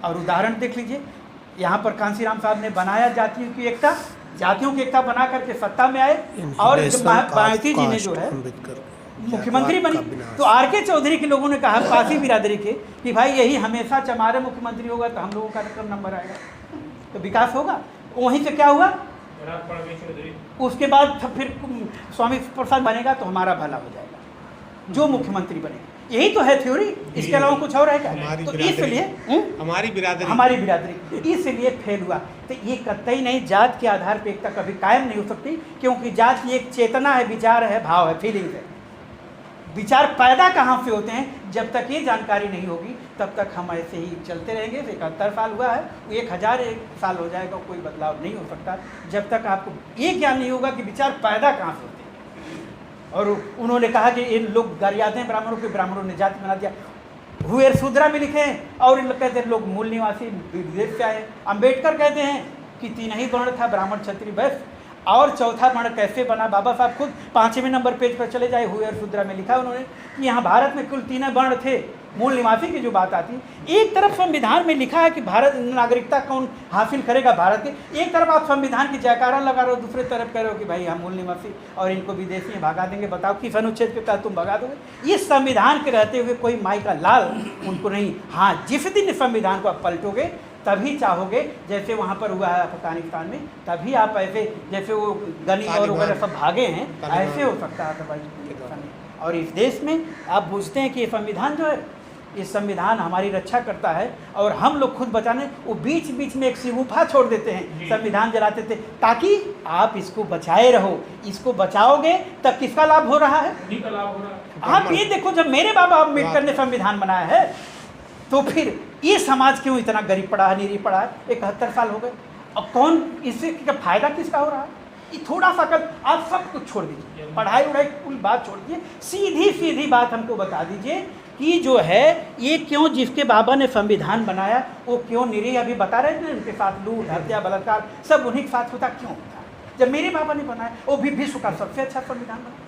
और उदाहरण देख लीजिए, यहाँ पर कांसीराम साहब ने बनाया जातियों की एकता बना करके सत्ता में आए, और मायावती जी ने जो है मुख्यमंत्री बनी। तो आर.के. चौधरी के लोगों ने कहा, पासी बिरादरी के, कि भाई यही हमेशा हमारे मुख्यमंत्री होगा तो हम लोगों का कार्यक्रम नंबर आएगा, तो विकास होगा। वहीं से क्या हुआ, उसके बाद फिर स्वामी प्रसाद बनेगा तो हमारा भला हो जाएगा, जो मुख्यमंत्री बनेगा। यही तो है थ्योरी, इसके अलावा कुछ और है क्या? तो इसलिए हमारी बिरादरी इसलिए फेल हुआ। तो ये कतई नहीं, जात के आधार पर एकता कभी कायम नहीं हो सकती, क्योंकि जात की एक चेतना है, विचार है, भाव है, फीलिंग है। विचार पैदा कहाँ से होते हैं? जब तक ये जानकारी नहीं होगी तब तक हम ऐसे ही चलते रहेंगे। 71 साल हुआ है, 1001 साल हो जाएगा, कोई बदलाव नहीं हो सकता जब तक आपको ये ज्ञान नहीं होगा कि विचार पैदा कहाँ से होते हैं। और उन्होंने कहा कि इन लोग गरियाते हैं ब्राह्मणों के, ब्राह्मणों ने जाति बना दिया। हुएर शूद्रा में लिखे हैं, और इन लोग कहते हैं लोग मूल निवासी विदेश से आए। अम्बेडकर कहते हैं कि 3 ही वर्ण था, ब्राह्मण क्षत्रिय वैश्य, और चौथा वर्ण कैसे बना? बाबा साहब खुद 5वें नंबर पेज पर चले जाए, हुए और शूद्रा में लिखा उन्होंने कि यहाँ भारत में कुल 3 वर्ण थे, मूल निवासी की जो बात आती। एक तरफ संविधान में लिखा है कि भारत नागरिकता कौन हासिल करेगा भारत के, एक तरफ आप संविधान की जयकारा लगा रहे हो, दूसरे तरफ कह रहे हो कि भाई हम मूल निवासी और इनको विदेशी भगा देंगे। बताओ किस अनुच्छेद के तहत तुम भगा दोगे? इस संविधान के रहते हुए कोई माई का लाल उनको नहीं। हाँ, जिस दिन संविधान को आप पलटोगे तभी चाहोगे, जैसे वहाँ पर हुआ है अफगानिस्तान में, तभी आप ऐसे जैसे वो गनी और वगैरह सब भागे हैं, ऐसे हो सकता है अदरवाइज। और इस देश में आप पूछते हैं कि ये संविधान जो है, ये संविधान हमारी रक्षा करता है, और हम लोग खुद बचाने वो बीच बीच में एक सिगुफा छोड़ देते हैं, संविधान जलाते थे ताकि आप इसको बचाए रहो। इसको बचाओगे तब किसका लाभ हो रहा है? आप ये देखो, जब मेरे बाबा अम्बेडकर ने संविधान बनाया है तो फिर ये समाज क्यों इतना गरीब पड़ा है, निरीह पड़ा है? 71 साल हो गए, अब कौन इससे फायदा किसका हो रहा है? ये थोड़ा सा कर आप सब कुछ छोड़ दीजिए, पढ़ाई उढ़ाई पूरी बात छोड़ दीजिए, सीधी सीधी बात हमको बता दीजिए कि जो है ये क्यों, जिसके बाबा ने संविधान बनाया वो क्यों निरीह, अभी बता रहे थे उनके साथ लूट, हत्या, बलात्कार सब उन्हीं के साथ होता, क्यों होता? जब मेरे बाबा ने बनाया वो भी विश्व का सबसे अच्छा संविधान बना।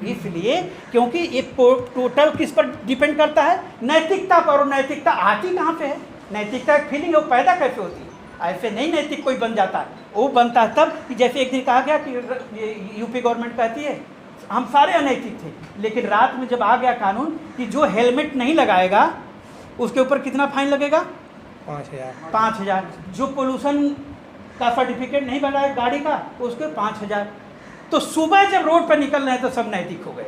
इसलिए क्योंकि एक टोटल किस पर डिपेंड करता है? नैतिकता पर। और नैतिकता आती कहाँ से है? नैतिकता एक फीलिंग है, वो पैदा कैसे होती है? ऐसे नहीं नैतिक कोई बन जाता है, वो बनता है तब कि जैसे एक दिन कहा गया कि यूपी गवर्नमेंट कहती है हम सारे अनैतिक थे, लेकिन रात में जब आ गया कानून कि जो हेलमेट नहीं लगाएगा उसके ऊपर कितना फाइन लगेगा? 5,000। जो पोल्यूशन का सर्टिफिकेट नहीं बनाया गाड़ी का उसके 5,000। तो सुबह जब रोड पर निकल रहे हैं तो सब नैतिक हो गए।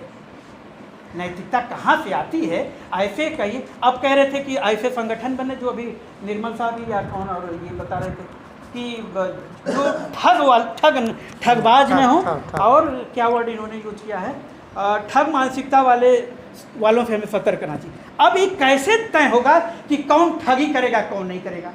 नैतिकता कहाँ से आती है? ऐसे कहिए, अब कह रहे थे कि ऐसे संगठन बने, जो अभी निर्मल साहब या कौन और ये बता रहे थे कि जो ठगबाज में हो, और क्या वर्ड इन्होंने यूज किया है, ठग मानसिकता वालों से हमें सतर्क करना चाहिए। अब ये कैसे तय होगा कि कौन ठगी करेगा कौन नहीं करेगा?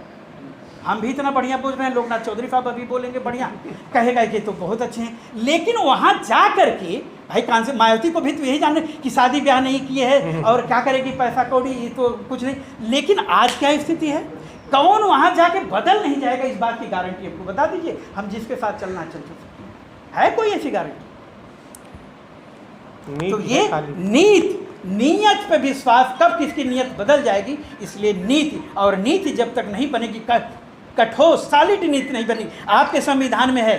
हम भी इतना बढ़िया बोल रहे हैं, लोकनाथ चौधरी साहब अभी बोलेंगे बढ़िया, कहेगा कि तो बहुत अच्छे हैं, लेकिन वहाँ जा करके भाई कांसे मायावती को भी तो यही जानना कि शादी ब्याह नहीं किए है और क्या करेगी, पैसा कौड़ी, ये तो कुछ नहीं। लेकिन आज क्या स्थिति है? कौन वहाँ जाके बदल नहीं जाएगा, इस बात की गारंटी आपको बता दीजिए। हम जिसके साथ चलना चल सकते है, कोई ऐसी गारंटी? तो ये नीयत पे विश्वास, कब किसकी नीयत बदल जाएगी? इसलिए नीति, और नीति जब तक नहीं बनेगी, कठोर सॉलिड नीति नहीं बनी। आपके संविधान में है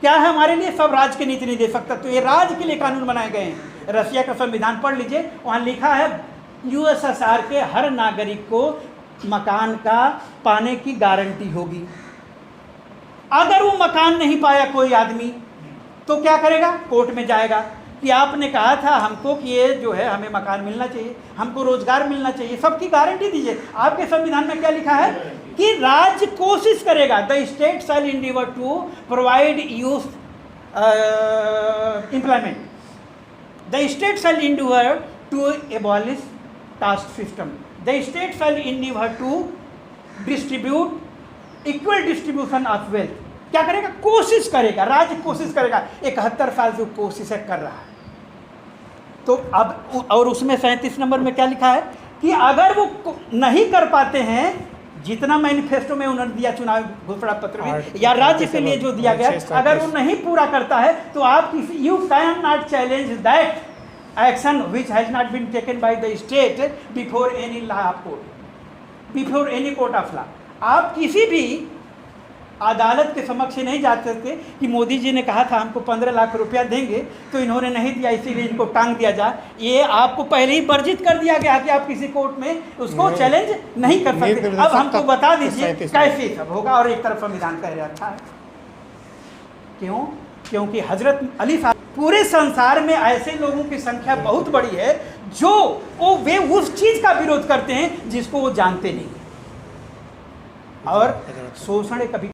क्या है हमारे लिए? सब राज्य की नीति नहीं दे सकता, तो ये राज्य के लिए कानून बनाए गए हैं। रशिया का संविधान पढ़ लीजिए, वहाँ लिखा है यूएसएसआर के हर नागरिक को मकान का पाने की गारंटी होगी। अगर वो मकान नहीं पाया कोई आदमी तो क्या करेगा? कोर्ट में जाएगा कि आपने कहा था हमको कि ये जो है हमें मकान मिलना चाहिए, हमको रोजगार मिलना चाहिए, सबकी गारंटी दीजिए। आपके संविधान में क्या लिखा है कि राज्य कोशिश करेगा, the state shall endeavour to provide youth employment, the state shall endeavour to abolish caste system, the state shall endeavour to distribute equal distribution of wealth. क्या करेगा? कोशिश करेगा, राज्य कोशिश करेगा। 71 साल से कोशिश कर रहा है। तो अब और उसमें 37 नंबर में क्या लिखा है कि अगर वो नहीं कर पाते हैं, जितना मैनिफेस्टो में उन्होंने दिया, चुनाव घोषणा पत्र में या राज्य के लिए जो दिया गया, अगर वो नहीं पूरा करता है तो आप you can not challenge that action which has not been taken by the state before any law of court. Before any court of law. आप किसी भी अदालत के समक्ष नहीं जा सकते कि मोदी जी ने कहा था हमको 15 लाख रुपया देंगे तो इन्होंने नहीं दिया इसीलिए इनको टांग दिया जाए। ये आपको पहले ही वर्जित कर दिया गया कि आप किसी कोर्ट में उसको चैलेंज नहीं कर सकते। अब हमको बता दीजिए कैसे सब होगा। और एक तरफ संविधान कह रखा है, क्यों? क्योंकि हजरत अली साहब, पूरे संसार में ऐसे लोगों की संख्या बहुत बड़ी है जो वे उस चीज का विरोध करते हैं जिसको वो जानते नहीं, और शोषण कभी